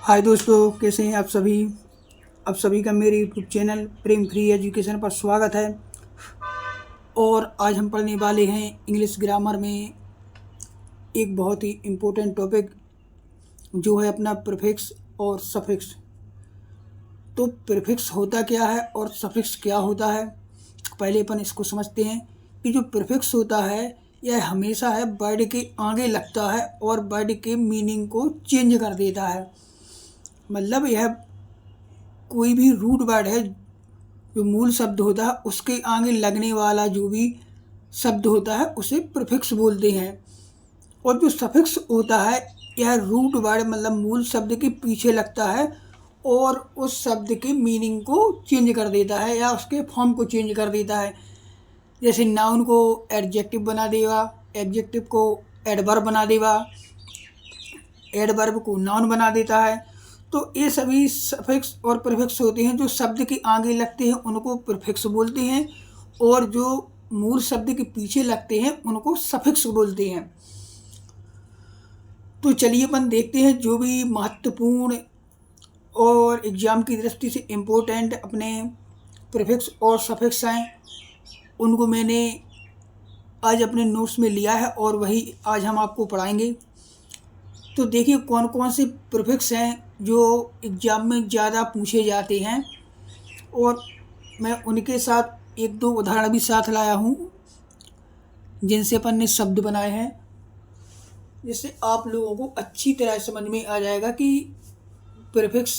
हाय दोस्तों, कैसे हैं आप सभी। आप सभी का मेरे यूट्यूब चैनल प्रेम फ्री एजुकेशन पर स्वागत है। और आज हम पढ़ने वाले हैं इंग्लिश ग्रामर में एक बहुत ही इम्पोर्टेंट टॉपिक, जो है अपना प्रीफिक्स और सफिक्स। तो प्रीफिक्स होता क्या है और सफिक्स क्या होता है, पहले अपन इसको समझते हैं कि जो प्रीफिक्स होता है यह हमेशा है वर्ड के आगे लगता है और वर्ड के मीनिंग को चेंज कर देता है। मतलब यह कोई भी रूट वर्ड है, जो मूल शब्द होता है उसके आगे लगने वाला जो भी शब्द होता है उसे प्रीफिक्स बोलते हैं। और जो सफिक्स होता है यह रूट वर्ड मतलब मूल शब्द के पीछे लगता है और उस शब्द के मीनिंग को चेंज कर देता है या उसके फॉर्म को चेंज कर देता है। जैसे नाउन को एडजेक्टिव बना देगा, एडजेक्टिव को एडवर्ब बना देगा, एडवर्ब को नाउन बना देता है। तो ये सभी सफिक्स और प्रीफिक्स होते हैं। जो शब्द के आगे लगते हैं उनको प्रीफिक्स बोलते हैं और जो मूल शब्द के पीछे लगते हैं उनको सफिक्स बोलते हैं। तो चलिए अपन देखते हैं जो भी महत्वपूर्ण और एग्ज़ाम की दृष्टि से इम्पोर्टेंट अपने प्रीफिक्स और सफिक्स हैं, उनको मैंने आज अपने नोट्स में लिया है और वही आज हम आपको पढ़ाएंगे। तो देखिए कौन कौन से प्रीफिक्स हैं जो एग्ज़ाम में ज़्यादा पूछे जाते हैं, और मैं उनके साथ एक दो उदाहरण भी साथ लाया हूँ जिनसे अपन ने शब्द बनाए हैं, जिससे आप लोगों को अच्छी तरह समझ में आ जाएगा कि प्रीफिक्स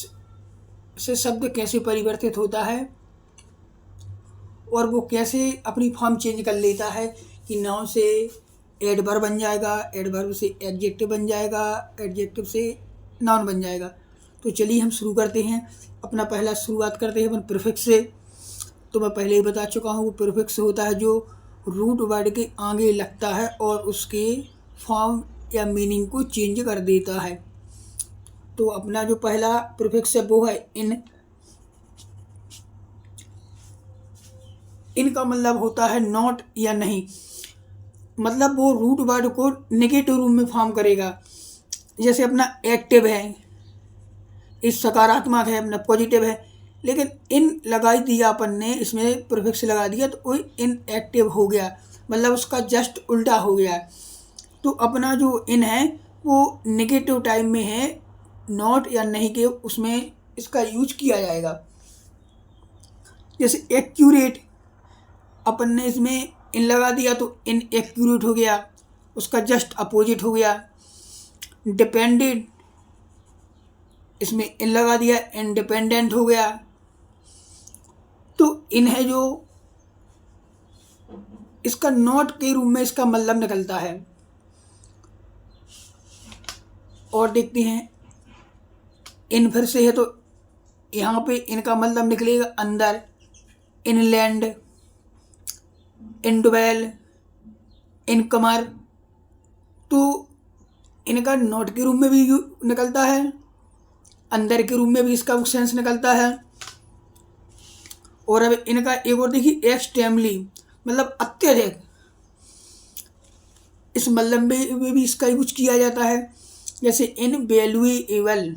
से शब्द कैसे परिवर्तित होता है और वो कैसे अपनी फॉर्म चेंज कर लेता है कि नाउन से एडवर्ब बन जाएगा, एडवर्ब से एडजेक्टिव बन जाएगा, एडजेक्टिव से नाउन बन जाएगा। तो चलिए हम शुरू करते हैं। अपना पहला शुरुआत करते हैं अपन प्रीफिक्स से। तो मैं पहले ही बता चुका हूँ वो प्रीफिक्स होता है जो रूट वर्ड के आगे लगता है और उसके फॉर्म या मीनिंग को चेंज कर देता है। तो अपना जो पहला प्रीफिक्स है वो है इन। इनका मतलब होता है नॉट या नहीं। मतलब वो रूट वर्ड को नेगेटिव रूप में फॉर्म करेगा। जैसे अपना एक्टिव है, इस सकारात्मक है, अपना पॉजिटिव है, लेकिन इन लगाई दिया अपन ने, इसमें प्रीफिक्स लगा दिया तो वो इन एक्टिव हो गया, मतलब उसका जस्ट उल्टा हो गया। तो अपना जो इन है वो नेगेटिव टाइम में है, नॉट या नहीं के उसमें इसका यूज किया जाएगा। जैसे एक्यूरेट, अपन ने इसमें इन लगा दिया तो इन एक्यूरेट हो गया, उसका जस्ट अपोजिट हो गया। डिपेंडेंट, इसमें इन लगा दिया, इंडिपेंडेंट हो गया। तो इन है जो इसका नॉट के रूप में इसका मतलब निकलता है। और देखते हैं इन फिर से है तो यहाँ पे इनका मतलब निकलेगा अंदर, इनलैंड, इनडवेल, इनकमर। तो इनका नॉट के रूप में भी निकलता है, अंदर के रूप में भी इसका सेंस निकलता है। और अब इनका एक और देखिए एक्सट्रीमली, मतलब अत्यधिक, इस मतलब में भी इसका यूज किया जाता है। जैसे इनवैल्यूएबल,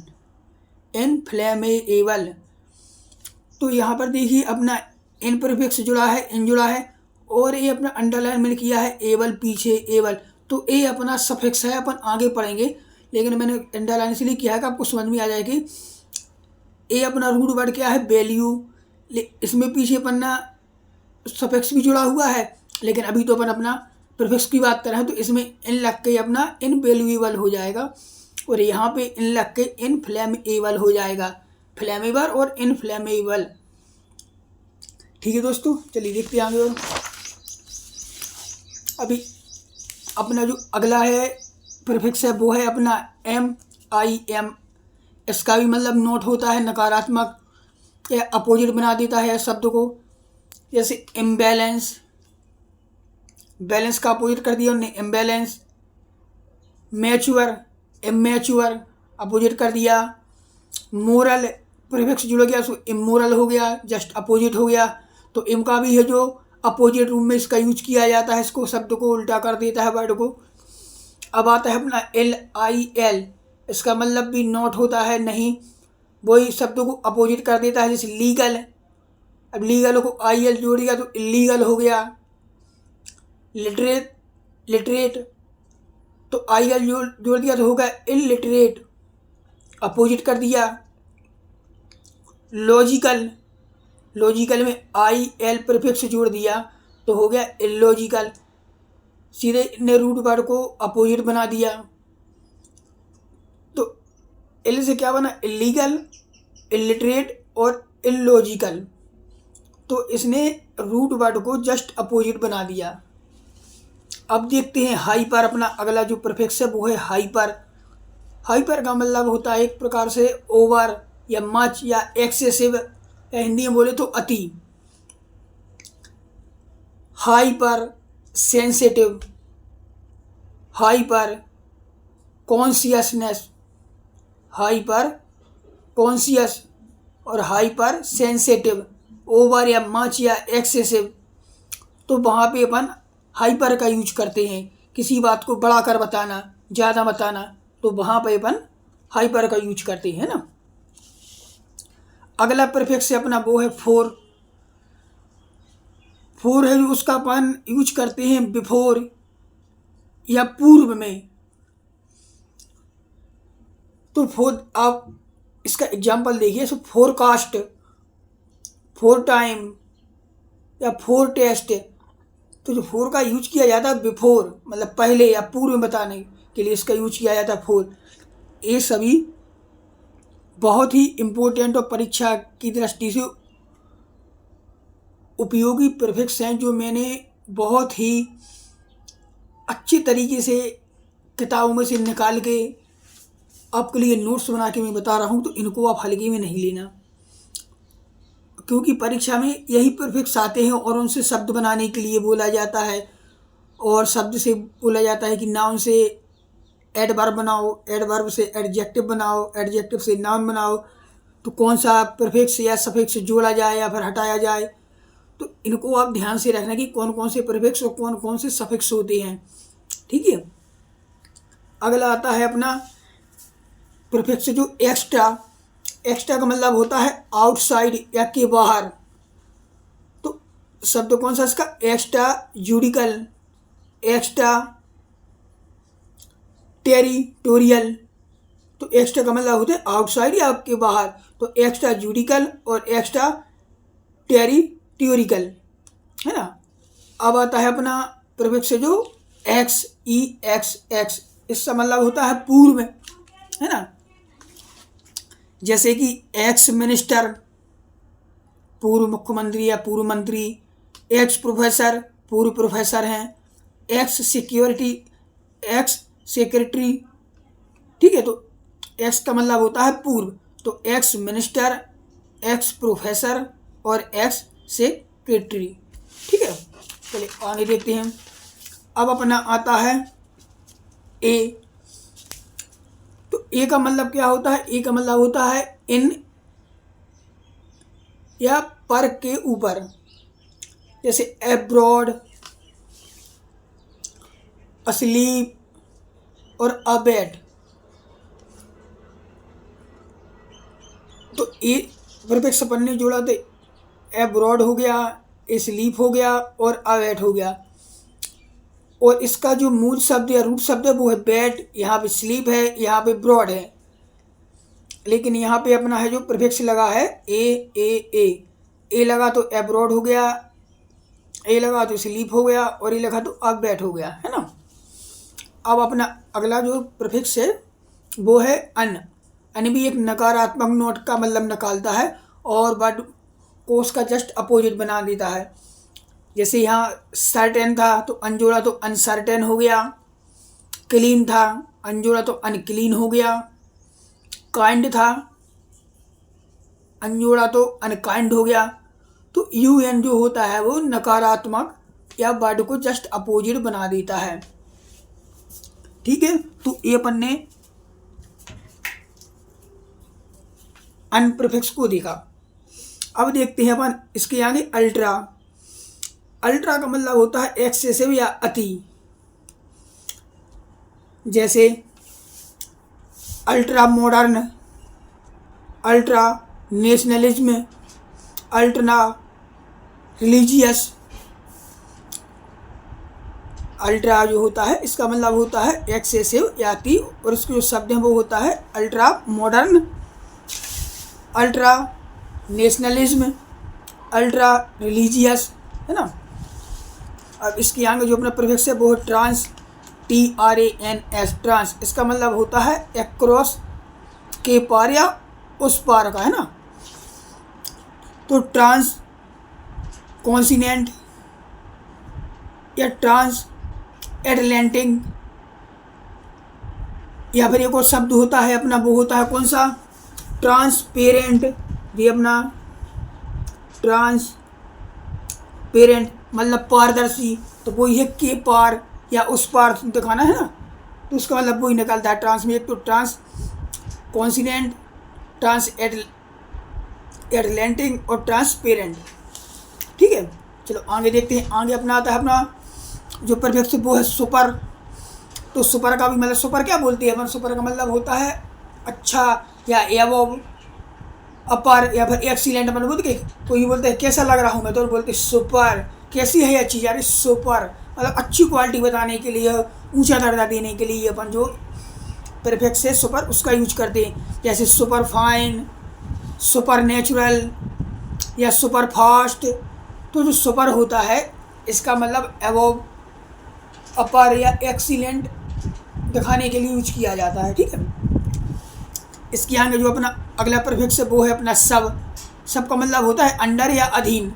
इनफ्लेमेबल। तो यहाँ पर देखिए अपना इन प्रीफिक्स जुड़ा है, इन जुड़ा है, और ये अपना अंडरलाइन में किया है एबल, पीछे एबल। तो ये अपना सफिक्स है, अपन आगे पढ़ेंगे, लेकिन मैंने अंडरलाइन इसलिए किया है कि आपको समझ में आ जाए कि ये अपना रूट वर्ड क्या है, वैल्यू। इसमें पीछे अपना सफिक्स भी जुड़ा हुआ है, लेकिन अभी तो अपन अपना प्रीफिक्स की बात कर रहे हैं। तो इसमें इन लग के अपना इनवैल्यूएबल हो जाएगा और यहाँ पे इन लग के इनफ्लेमेबल हो जाएगा। फ्लेमेबल और इनफ्लेमेबल। ठीक है दोस्तों, चलिए देखते हैं आगे। और अभी अपना जो अगला है प्रीफिक्स है वो है अपना MIM। इसका भी मतलब नोट होता है नकारात्मक या अपोजिट बना देता है शब्द को। जैसे इम्बैलेंस, बैलेंस का अपोजिट कर दिया उन्होंने इम्बैलेंस। मैच्योर, इमैच्योर अपोजिट कर दिया। मोरल, प्रीफिक्स जुड़ गया सो इमोरल हो गया, जस्ट अपोजिट हो गया। तो इम का भी है जो अपोजिट रूप में इसका यूज किया जाता है, इसको शब्द को उल्टा कर देता है वर्ड को। अब आता है अपना LIL। इसका मतलब भी नॉट होता है, नहीं, वही शब्दों को अपोजिट कर देता है। जैसे लीगल, अब लीगल को आई एल जोड़ दिया तो इलीगल हो गया। लिटरेट, लिटरेट तो आई एल जोड़ दिया तो हो गया इलिटरेट, अपोजिट कर दिया। लॉजिकल, लॉजिकल में आई एल प्रीफिक्स जोड़ दिया तो हो गया इलॉजिकल, सीधे ने रूट वर्ड को अपोजिट बना दिया। तो इल से क्या बना, इलीगल, इलिटरेट और इलॉजिकल, तो इसने रूट वर्ड को जस्ट अपोजिट बना दिया। अब देखते हैं हाइपर, अपना अगला जो प्रीफिक्स है वो है हाइपर। हाइपर का मतलब होता है एक प्रकार से ओवर या मच या एक्सेसिव, या हिंदी में बोले तो अति। Hyper sensitive, hyper consciousness, hyper conscious और हाइपर सेंसिटिव, ओवर या मच या एक्सेसिव, तो वहाँ पे अपन हाइपर का यूज करते हैं। किसी बात को बढ़ा कर बताना, ज़्यादा बताना, तो वहाँ पे अपन हाइपर का यूज करते हैं ना। अगला प्रीफिक्स है अपना वो है फोर। फोर है जो उसका अपन यूज करते हैं बिफोर या पूर्व में। तो फोर, आप इसका एग्जाम्पल देखिए, सो फोरकास्ट, फोर टाइम या फोर टेस्ट, तो जो फोर का यूज किया जाता है बिफोर, मतलब पहले या पूर्व में बताने के लिए इसका यूज किया जाता है फोर। ये सभी बहुत ही इम्पोर्टेंट और परीक्षा की दृष्टि से उपयोगी प्रीफिक्स हैं, जो मैंने बहुत ही अच्छे तरीके से किताबों में से निकाल के आपके लिए नोट्स बना के मैं बता रहा हूँ। तो इनको आप हल्के में नहीं लेना, क्योंकि परीक्षा में यही प्रीफिक्स आते हैं और उनसे शब्द बनाने के लिए बोला जाता है, और शब्द से बोला जाता है कि नाउन से एडवर्ब बनाओ, एडवर्ब से एडजेक्टिव बनाओ, एडजेक्टिव से नाउन बनाओ, तो कौन सा प्रीफिक्स या सफिक्स जोड़ा जाए या फिर हटाया जाए। तो इनको आप ध्यान से रखना कि कौन कौन से प्रीफिक्स और कौन कौन से सफिक्स होते हैं, ठीक है। अगला आता है अपना प्रीफिक्स जो एक्स्ट्रा। एक्स्ट्रा का मतलब होता है आउटसाइड या के बाहर। तो शब्द कौन सा इसका, एक्स्ट्रा जुडिकल, एक्स्ट्रा टेरिटोरियल। तो एक्स्ट्रा का मतलब होता है आउटसाइड या के बाहर, तो एक्स्ट्रा जुडिकल और एक्स्ट्रा टेरिटोरिकल, है ना। अब आता है अपना प्रीफिक्स जो एक्स, ई एक्स एक्स, इसका मतलब होता है पूर्व, है ना। जैसे कि एक्स मिनिस्टर, पूर्व मुख्यमंत्री या पूर्व मंत्री, एक्स प्रोफेसर, पूर्व प्रोफेसर हैं, एक्स सिक्योरिटी, एक्स सेक्रेटरी, ठीक है। तो एक्स का मतलब होता है पूर्व, तो एक्स मिनिस्टर, एक्स प्रोफेसर और एक्स सेक्रेटरी, ठीक है। चलिए आगे देखते हैं। अब अपना आता है ए। तो ए का मतलब क्या होता है, ए का मतलब होता है इन या पर के ऊपर, जैसे एब्रॉड, असलीप और अबेड। तो ए प्रीफिक्स अपन ने जोड़ा तो एब्रॉड हो गया, स्लीप हो गया और अवेट हो गया। और इसका जो मूल शब्द या रूट शब्द है वो है बैट, यहाँ पे स्लीप है, यहाँ पे ब्रॉड है, लेकिन यहाँ पे अपना है जो प्रीफिक्स लगा है ए लगा तो एब्रॉड हो गया, ए लगा तो स्लीप हो गया और ए लगा तो अवेट हो गया, है ना। अब अपना अगला जो प्रीफिक्स है वो है अन। अन भी एक नकारात्मक नोट का मतलब निकालता है और वर्ड को उसका जस्ट अपोजिट बना देता है। जैसे यहाँ सर्टेन था तो अनजोड़ा तो अनसर्टेन हो गया, क्लीन था अनजोड़ा तो अनक्लीन हो गया, काइंड था अनजोड़ा तो अनकाइंड हो गया। तो यू एन जो होता है वो नकारात्मक या वर्ड को जस्ट अपोजिट बना देता है, ठीक है। तो ये अपन ने अन प्रीफिक्स को देखा। अब देखते हैं अपन इसके आगे अल्ट्रा। अल्ट्रा का मतलब होता है एक्सेसिव या अति। जैसे ultra modern, ultra nationalism, ultra religious. Ultra जो होता है इसका मतलब होता है एक्सेसिव या अति, और इसके जो शब्द हैं वो होता है ultra modern, ultra nationalism, ultra religious, है ना। अब इसके आगे जो अपना प्रीफिक्स है वो है ट्रांस, TRANS, ट्रांस। इसका मतलब होता है एक्रॉस, के पार या उस पार का, है ना। तो ट्रांस कॉन्टिनेंट या ट्रांस एटलांटिक, या फिर एक और शब्द होता है अपना वो होता है कौन सा, ट्रांसपेरेंट। ये अपना ट्रांसपेरेंट मतलब पारदर्शी, तो वही है के पार या उस पार दिखाना, है ना। तो उसका मतलब वही निकलता है ट्रांस में, एक तो ट्रांस कॉन्टिनेंट, ट्रांस एटलांटिक और ट्रांसपेरेंट। ठीक है, चलो आगे देखते हैं। आगे अपना आता है अपना जो परफेक्ट वो है सुपर। तो सुपर का भी मतलब, सुपर क्या बोलते हैं अपन, सुपर का मतलब होता है अच्छा या एबव, अपर या फिर एक्सीलेंट। अपन बोलते कि कोई बोलते हैं कैसा लग रहा हूँ मैं, तो बोलते सुपर, कैसी है अच्छी यार, सुपर मतलब अच्छी क्वालिटी बताने के लिए, ऊंचा दर्जा देने के लिए अपन जो परफेक्ट से सुपर उसका यूज करते हैं। जैसे सुपर फाइन, सुपर नेचुरल या सुपर फास्ट। तो जो सुपर होता है इसका मतलब एबव, अपर या एक्सीलेंट दिखाने के लिए यूज किया जाता है। ठीक है, इसके आगे जो अपना अगला परफेक्ट है वो है अपना सब। सब का मतलब होता है अंडर या अधीन।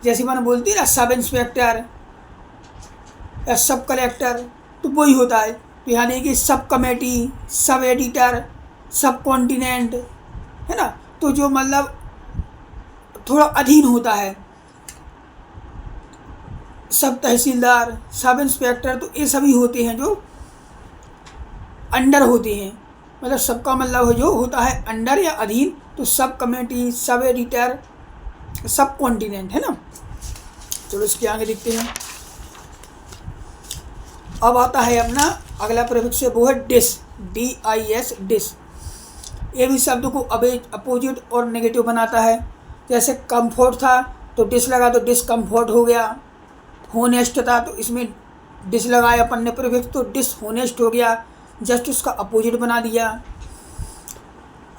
जैसे मैंने बोलती है ना सब इंस्पेक्टर या सब कलेक्टर, तो वही होता है। तो यहाँ देखिए सब कमेटी, सब एडिटर, सब कॉन्टिनेंट, है ना। तो जो मतलब थोड़ा अधीन होता है, सब तहसीलदार, सब इंस्पेक्टर, तो ये सभी होते हैं जो अंडर होते हैं। मतलब सबका मतलब जो होता है अंडर या अधीन। तो सब कमेटी, सब एडिटर, सब कॉन्टिनेंट, है ना। चलो इसके आगे देखते हैं। अब आता है अपना अगला प्रीफिक्स वो है डिस, DIS, डिस। ये भी शब्द को अपोजिट और नेगेटिव बनाता है। जैसे कंफर्ट था तो डिस लगा तो डिसकम्फर्ट हो गया। होनेस्ट था तो इसमें डिस लगाया अपन ने प्रीफिक्स, तो डिसहोनेस्ट हो गया, जस्ट उसका अपोजिट बना दिया।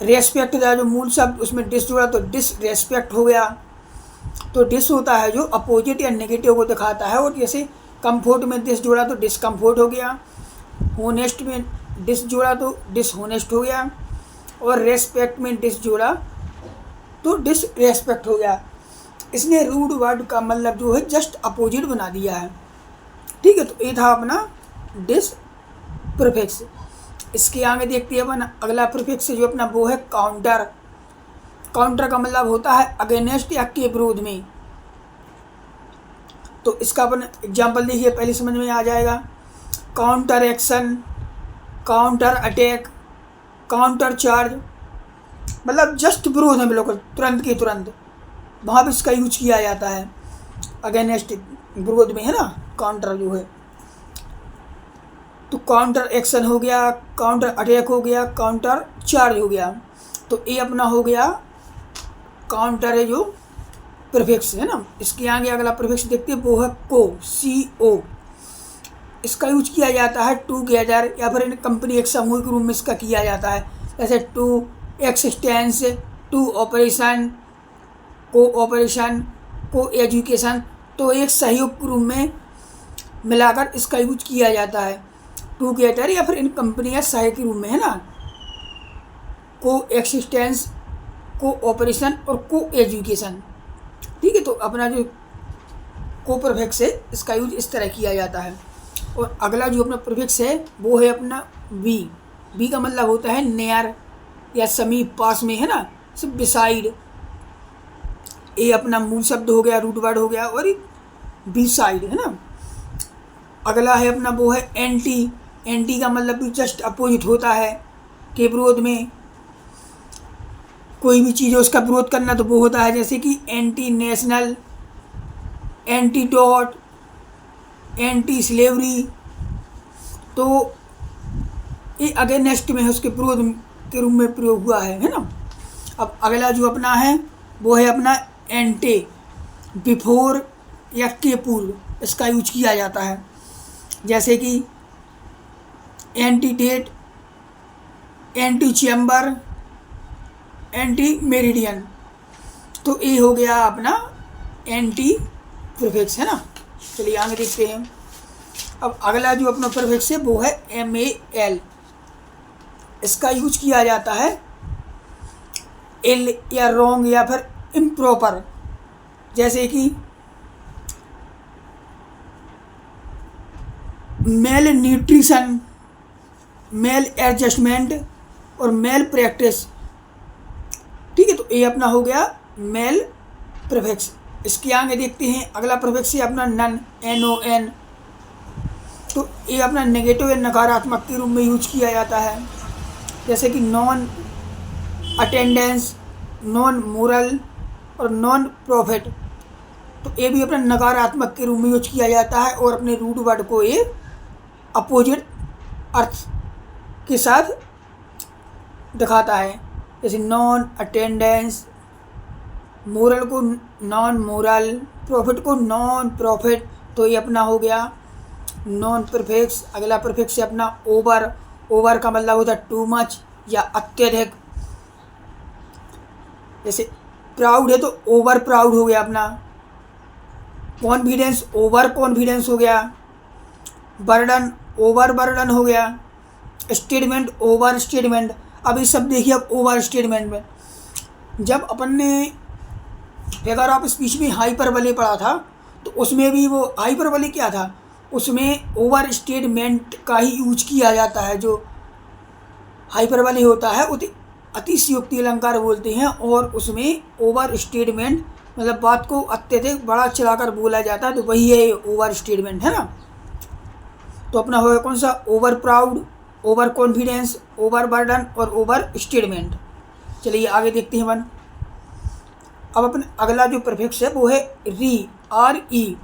रेस्पेक्ट था जो मूल शब्द, उसमें डिस जोड़ा तो डिसरेस्पेक्ट हो गया। तो डिस होता है जो अपोजिट या नेगेटिव को दिखाता है। और जैसे कंफर्ट में डिस जोड़ा तो डिसकम्फर्ट हो गया, होनेस्ट में डिस जोड़ा तो डिसहोनेस्ट हो गया, और रेस्पेक्ट में डिस जोड़ा तो डिसरेस्पेक्ट हो गया। इसने रूड वर्ड का मतलब जो है जस्ट अपोजिट बना दिया है। ठीक है, तो ये था अपना डिस प्रीफिक्स। इसके आगे देखते हैं अपन अगला प्रीफिक्स जो अपना वो है काउंटर। काउंटर का मतलब होता है अगेंस्ट या के विरोध में। तो इसका अपन एग्जाम्पल देखिए, पहले समझ में आ जाएगा। Counter action, counter attack, counter charge, मतलब जस्ट विरोध में बिल्कुल तुरंत के तुरंत, वहाँ पर इसका यूज किया जाता है। अगेंस्ट विरोध में, है ना, काउंटर जो है। तो काउंटर एक्शन हो गया, काउंटर अटैक हो गया, काउंटर चार्ज हो गया। तो ये अपना हो गया काउंटर है जो प्रीफिक्स, है ना। इसके आगे अगला प्रीफिक्स देखते हैं वो है को, CO। इसका यूज किया जाता है टूगेदर या फिर कंपनी एक सामूहिक रूप में इसका किया जाता है। जैसे to existence, to operation, cooperation, coeducation. तो एक सहयोग रूप में मिलाकर इसका यूज किया जाता है टूगेदर या फिर इन कंपनी या सहायक रूप में, है ना। को एक्सिस्टेंस, को ऑपरेशन और को एजुकेशन। ठीक है, तो अपना जो को प्रीफिक्स है इसका यूज इस तरह किया जाता है। और अगला जो अपना प्रीफिक्स है वो है अपना बी। बी का मतलब होता है नियर या समीप, पास में, है ना, सिर्फ बिसाइड। ये अपना मूल शब्द हो गया, रूट वर्ड हो गया, और बी साइड, है ना। अगला है अपना वो है एंटी। एंटी का मतलब भी जस्ट अपोजिट होता है के विरोध में। कोई भी चीज़ है उसका विरोध करना तो वो होता है जैसे कि anti national, antidote, anti slavery. तो ये अगेंस्ट में है, उसके विरोध के रूप में प्रयोग हुआ है ना। अब अगला जो अपना है वो है अपना एंटे, बिफोर या के पूर्व इसका यूज किया जाता है, जैसे कि antedate, anti chamber, anti meridian. तो ये हो गया अपना एंटी प्रीफिक्स है ना। चलिए आगे देखते हैं। अब अगला जो अपना प्रीफिक्स है वो है MAL। इसका यूज किया जाता है एल या रॉन्ग या फिर इम्प्रॉपर, जैसे कि मेल न्यूट्रिशन, मेल एडजस्टमेंट और मेल प्रैक्टिस। ठीक है, तो ये अपना हो गया मेल प्रीफिक्स। इसके आगे देखते हैं अगला प्रीफिक्स है अपना नन, NON। तो ये अपना नेगेटिव या नकारात्मक के रूप में यूज किया जाता है, जैसे कि नॉन अटेंडेंस, नॉन मोरल और नॉन प्रॉफिट। तो ये भी अपना नकारात्मक के रूप में यूज किया जाता है और अपने रूट वर्ड को ये अपोजिट अर्थ के साथ दिखाता है, जैसे नॉन अटेंडेंस, मोरल को नॉन मोरल, प्रॉफिट को नॉन प्रॉफिट। तो ये अपना हो गया नॉन प्रीफिक्स। अगला प्रीफिक्स है अपना ओवर। ओवर का मतलब होता है टू मच या अत्यधिक, जैसे प्राउड है तो ओवर प्राउड हो गया अपना। कॉन्फिडेंस, ओवर कॉन्फिडेंस हो गया। बर्डन, ओवर बर्डन हो गया। Statement, over statement. अब ये सब देखिए, अब ओवर स्टेटमेंट में जब अपन ने फिगर ऑफ स्पीच में हाइपरबोले पढ़ा था तो उसमें भी वो हाइपरबोले क्या था, उसमें ओवर स्टेटमेंट का ही यूज किया जाता है। जो हाइपरबोले होता है उसे अतिशयोक्ति अलंकार बोलते हैं, और उसमें ओवर स्टेटमेंट मतलब बात को अत्यधिक बड़ा चलाकर बोला जाता है, तो वही है ओवर स्टेटमेंट है ना। तो अपना होगा कौन सा, over proud, over confidence, over burden और ओवर स्टेटमेंट। चलिए आगे देखते हैं अपन। अब अपन अगला जो प्रीफिक्स है वो है री, RE।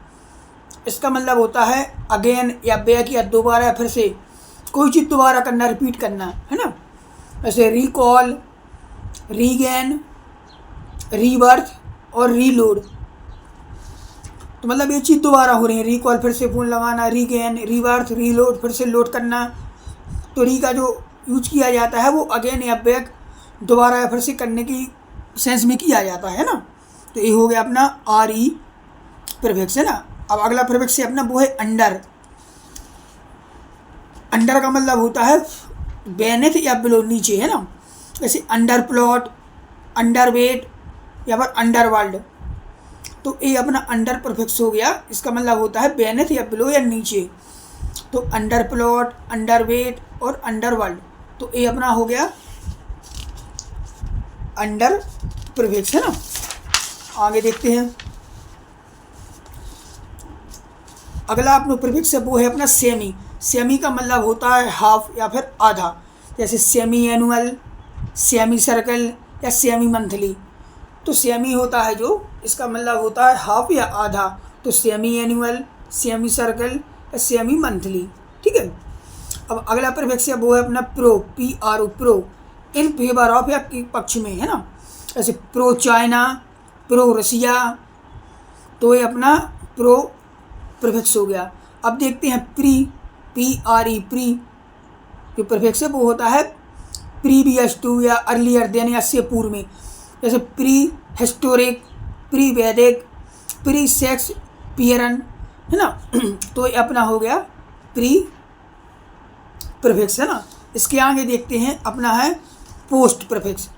इसका मतलब होता है अगेन या बैक या दोबारा, फिर से कोई चीज़ दोबारा करना, रिपीट करना है ना। जैसे रिकॉल, रीगेन, रीबर्थ और रीलोड। तो मतलब ये चीज़ दोबारा हो रही है, रिकॉल फिर से फ़ोन लगाना, रीगेन, रीबर्थ, रीलोड फिर से लोड करना। तो री का जो यूज किया जाता है वो अगेन या बैक, दोबारा या फिर से करने की सेंस में किया जाता है ना। तो ये हो गया अपना RE प्रीफिक्स है ना। अब अगला प्रीफिक्स है अपना वो है अंडर। अंडर का मतलब होता है बेनेथ या बिलो, नीचे है ना। जैसे अंडर प्लॉट, अंडर वेट या फिर अंडर वर्ल्ड। तो ये अपना अंडर प्रीफिक्स हो गया, इसका मतलब होता है बेनेथ या बिलो या नीचे। तो अंडर प्लॉट, अंडर वेट और अंडर वर्ल्ड। तो ये अपना हो गया अंडर प्रीफिक्स है ना। आगे देखते हैं अगला अपना प्रीफिक्स है वो है अपना सेमी। सेमी का मतलब होता है हाफ या फिर आधा, जैसे सेमी एनुअल, सेमी सर्कल या सेमी मंथली। तो सेमी होता है जो, इसका मतलब होता है हाफ या आधा। तो सेमी एनुअल, सेमी सर्कल या सेमी मंथली। ठीक है। अब अगला प्रीफिक्स है वो है अपना pro, PRO, pro, in favour of या के पक्ष में है ना। जैसे प्रो चाइना, प्रो रसिया। तो ये अपना प्रो प्रीफिक्स हो गया। अब देखते हैं प्री, PRE, प्री जो प्रीफिक्स है वो होता है प्रीवियस टू या अर्लियर देन या से पूर्व में, जैसे प्री हिस्टोरिक, प्री वैदिक, प्री सेक्स पियरन है ना। तो ये अपना हो गया प्री प्रीफिक्स है ना। इसके आगे देखते हैं अपना है पोस्ट प्रीफिक्स।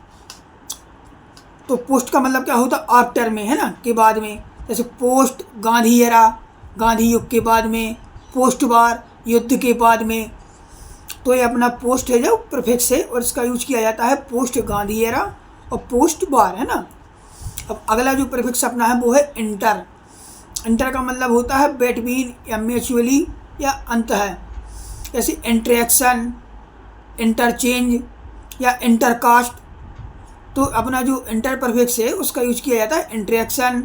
तो पोस्ट का मतलब क्या होता है, आफ्टर में है ना, के बाद में। जैसे पोस्ट गांधी एरा, गांधी युग के बाद में। पोस्ट वार, युद्ध के बाद में। तो ये अपना पोस्ट है जो प्रीफिक्स है, और इसका यूज किया जाता है पोस्ट गांधी एरा और पोस्ट वार है ना। अब अगला जो प्रीफिक्स अपना है वो है इंटर। इंटर का मतलब होता है बिटवीन या म्यूचुअली या अंत है, जैसे इंटरेक्शन, इंटरचेंज या इंटरकास्ट। तो अपना जो इंटर प्रीफिक्स है उसका यूज किया जाता है इंटरेक्शन,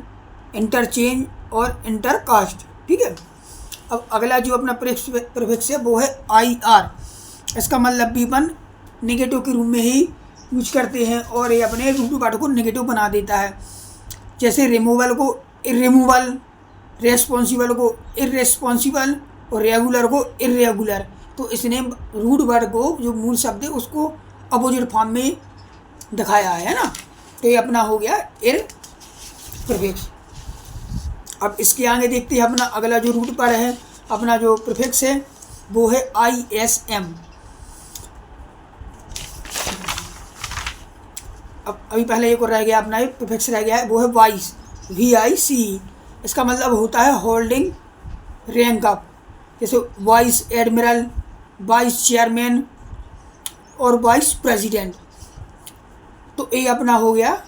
इंटरचेंज और इंटरकास्ट। ठीक है। अब अगला जो अपना प्रीफिक्स है वो है IR। इसका मतलब भी अपन नेगेटिव के रूप में ही यूज करते हैं और ये अपने रूट वर्ड को नेगेटिव बना देता है। जैसे रिमूवल को इरिमूवल, रेस्पॉन्सिबल को इरेस्पॉन्सिबल और रेगुलर को इरेगुलर। तो इसने रूट वर्ड को जो मूल शब्द है उसको अपोजिट फॉर्म में दिखाया है ना। तो ये अपना हो गया एर प्रीफिक्स। अब इसके आगे देखते हैं अपना अगला जो रूट वर्ड है, अपना जो प्रीफिक्स है वो है ISM। अब अभी पहले एक और रह गया अपना, एक प्रीफिक्स रह गया है, वो है वाइस, VICE। इसका मतलब होता है होल्डिंग रैंक अप, जैसे वाइस एडमिरल, वाइस चेयरमैन और वाइस प्रेसिडेंट। तो ये अपना हो गया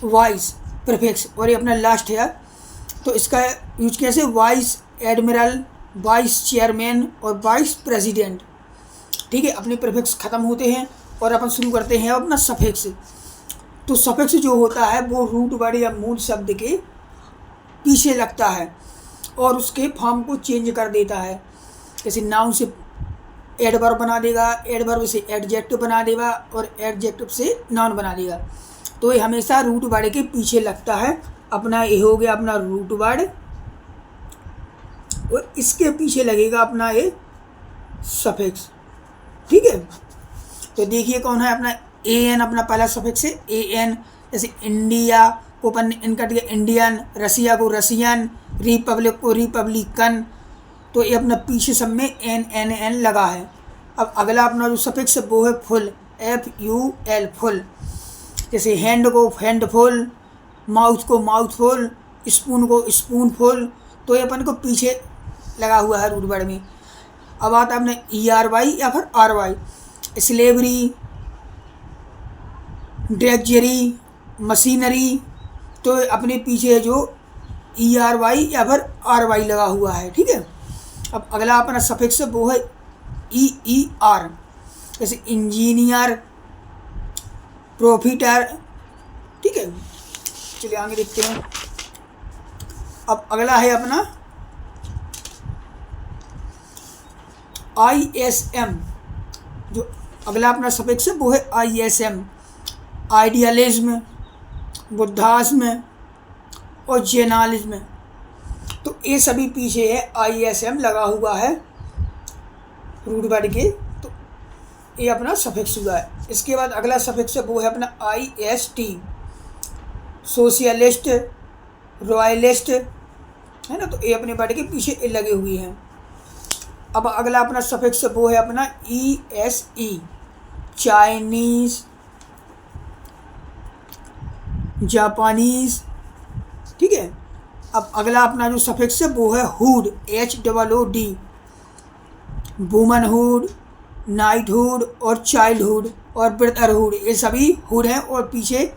वाइस प्रीफिक्स। और ये अपना लास्ट है, तो इसका यूज कैसे, वाइस एडमिरल, वाइस चेयरमैन और वाइस प्रेसिडेंट। ठीक है, अपने प्रीफिक्स ख़त्म होते हैं और अपन शुरू करते हैं अपना सफिक्स। तो सफिक्स जो होता है वो रूट वर्ड या मूल शब्द के पीछे लगता है और उसके फॉर्म को चेंज कर देता है। जैसे नाउन से एडवर्ब बना देगा, एडवर्ब से एडजेक्टिव बना देगा और एडजेक्टिव से नाउन बना देगा। तो ये हमेशा रूट वर्ड के पीछे लगता है। अपना ये हो गया अपना रूट वर्ड और इसके पीछे लगेगा अपना ये सफिक्स। ठीक है, तो देखिए कौन है अपना AN, अपना पहला सफिक्स है AN। जैसे इंडिया को अपन इनका दिया इंडियन, रसिया को रसियन, रिपब्लिक को रिपब्लिकन। तो ये अपना पीछे सब में NNN लगा है। अब अगला अपना जो सफिक्स है वो है फुल, FUL फुल। जैसे हैंड को हैंडफुल, माउथ को माउथफुल, स्पून को स्पूनफुल। तो ये अपन को पीछे लगा हुआ है रूट वर्ड में। अब आता है अपने ERY या फिर RY, स्लेवरी, ड्रेगजरी, मशीनरी। तो अपने पीछे जो ERY या फिर RY लगा हुआ है। ठीक है, अब अगला अपना सफिक्स वो है EER। जैसे इंजीनियर, प्रॉफिटर। ठीक है, चलिए आगे देखते हैं। अब अगला है अपना ISM। जो अगला अपना सफिक्स है वो है ISM, आइडियलिज्म, बुद्धाज्म और जैनालिज्म। तो ये सभी पीछे है ISM लगा हुआ है रूट वर्ड के। तो ये अपना सफिक्स हुआ है। इसके बाद अगला सफिक्स है वो है अपना IST, सोशलिस्ट, रॉयलिस्ट, है ना। तो ये अपने वर्ड के पीछे लगे हुए हैं। अब अगला अपना सफिक्स वो है अपना ESE, चाइनीज़, जापानीज़। ठीक है, अब अगला अपना जो सफिक्स है वो है हुड, HOOD, वुमनहुड, नाइटहुड और चाइल्डहुड और ब्रदरहुड। ये सभी हुड हैं और पीछे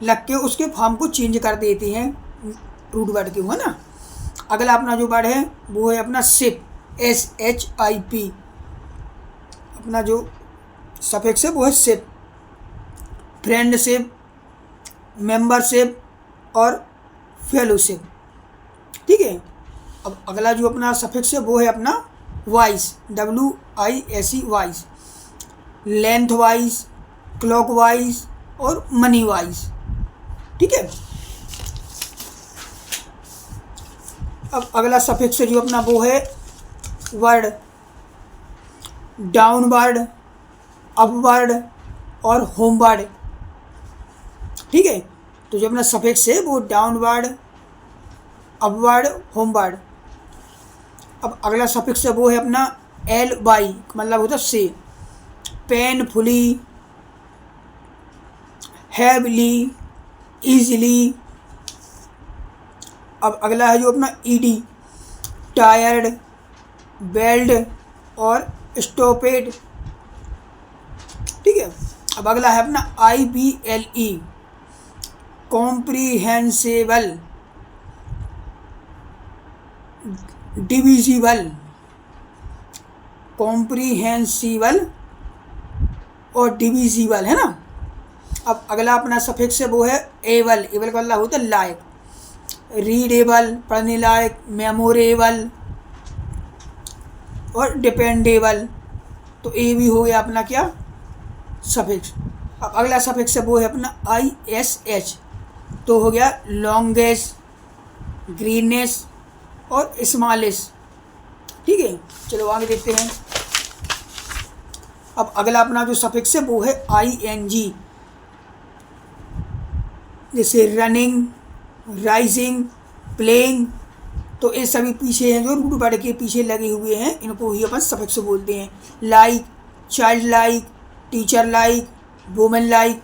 लग के उसके फॉर्म को चेंज कर देते हैं रूट वर्ड के, हुआ ना। अगला अपना जो वर्ड है वो है अपना शिप, SHIP। अपना जो सफिक्स है वो है शिप, फ्रेंडशिप, मेंबरशिप और फेलोशिप। ठीक है, अब अगला जो अपना सफिक्स है वो है अपना vice, WISE vice, length wise, clock wise और मनी वाइज। ठीक है, अब अगला सफिक्स जो अपना वो है वर्ड, डाउनवर्ड, अपवर्ड और होमवर्ड। ठीक है, तो जो अपना सफिक्स है वो डाउनवर्ड, अपवर्ड, होमवर्ड। अब अगला सफिक्स है वो है अपना LY, मतलब होता है से, पेनफुली, हैवली, ईजिली। अब अगला है जो अपना ED, टायर्ड, बेल्ड और स्टॉपेड। ठीक है, अब अगला है अपना IBLE, कॉम्प्रीहेंसिबल, डिविजिबल, कॉम्प्रीहेंसिबल और डिविजिबल, है ना। अब अगला अपना सफिक्स है वो है एबल, एबल का मतलब होता है लायक, रीडेबल, पढ़ने लायक, मेमोरेबल और डिपेंडेबल। तो ए भी हो गया अपना क्या, सफिक्स। अब अगला सफिक्स है वो है अपना ISH, तो हो गया लॉन्गेस्ट, ग्रीनेस और स्मॉलेस्ट। ठीक है, चलो आगे देखते हैं। अब अगला अपना जो सफिक्स है वो है ING, जैसे रनिंग, राइजिंग, प्लेइंग। तो ये सभी पीछे हैं जो रूट वर्ड के पीछे लगे हुए हैं, इनको ही अपन सफिक्स बोलते हैं। Like, child like, teacher like, women like,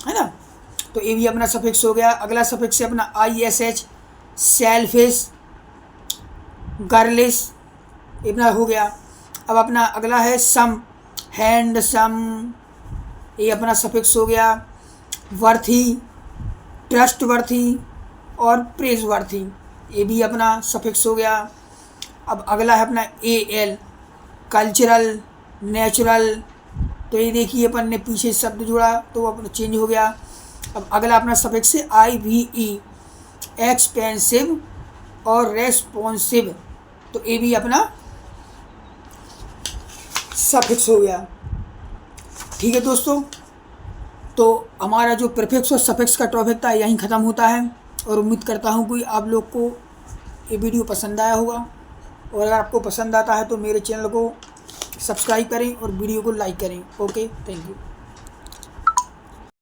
है ना। तो ये भी अपना सफिक्स हो गया। अगला सफिक्स है अपना ISH, सेल्फिश, गर्लिश, ये अपना हो गया। अब अपना अगला है सम, हैंडसम, ये अपना सफिक्स हो गया। वर्थी, ट्रस्टवर्थी और प्रेजवर्थी, ये भी अपना सफिक्स हो गया। अब अगला है अपना AL, कल्चरल, नेचुरल। तो ये देखिए अपन ने पीछे शब्द जोड़ा तो अपना चेंज हो गया। अब अगला अपना सफिक्स है IVE, एक्सपेंसिव और रेस्पॉन्सिव। तो ये भी अपना सफिक्स हो गया। ठीक है दोस्तों, तो हमारा जो प्रीफिक्स और सफिक्स का टॉपिक था यहीं ख़त्म होता है। और उम्मीद करता हूँ कि आप लोग को ये वीडियो पसंद आया होगा। और अगर आपको पसंद आता है तो मेरे चैनल को सब्सक्राइब करें और वीडियो को लाइक करें। Okay, thank you.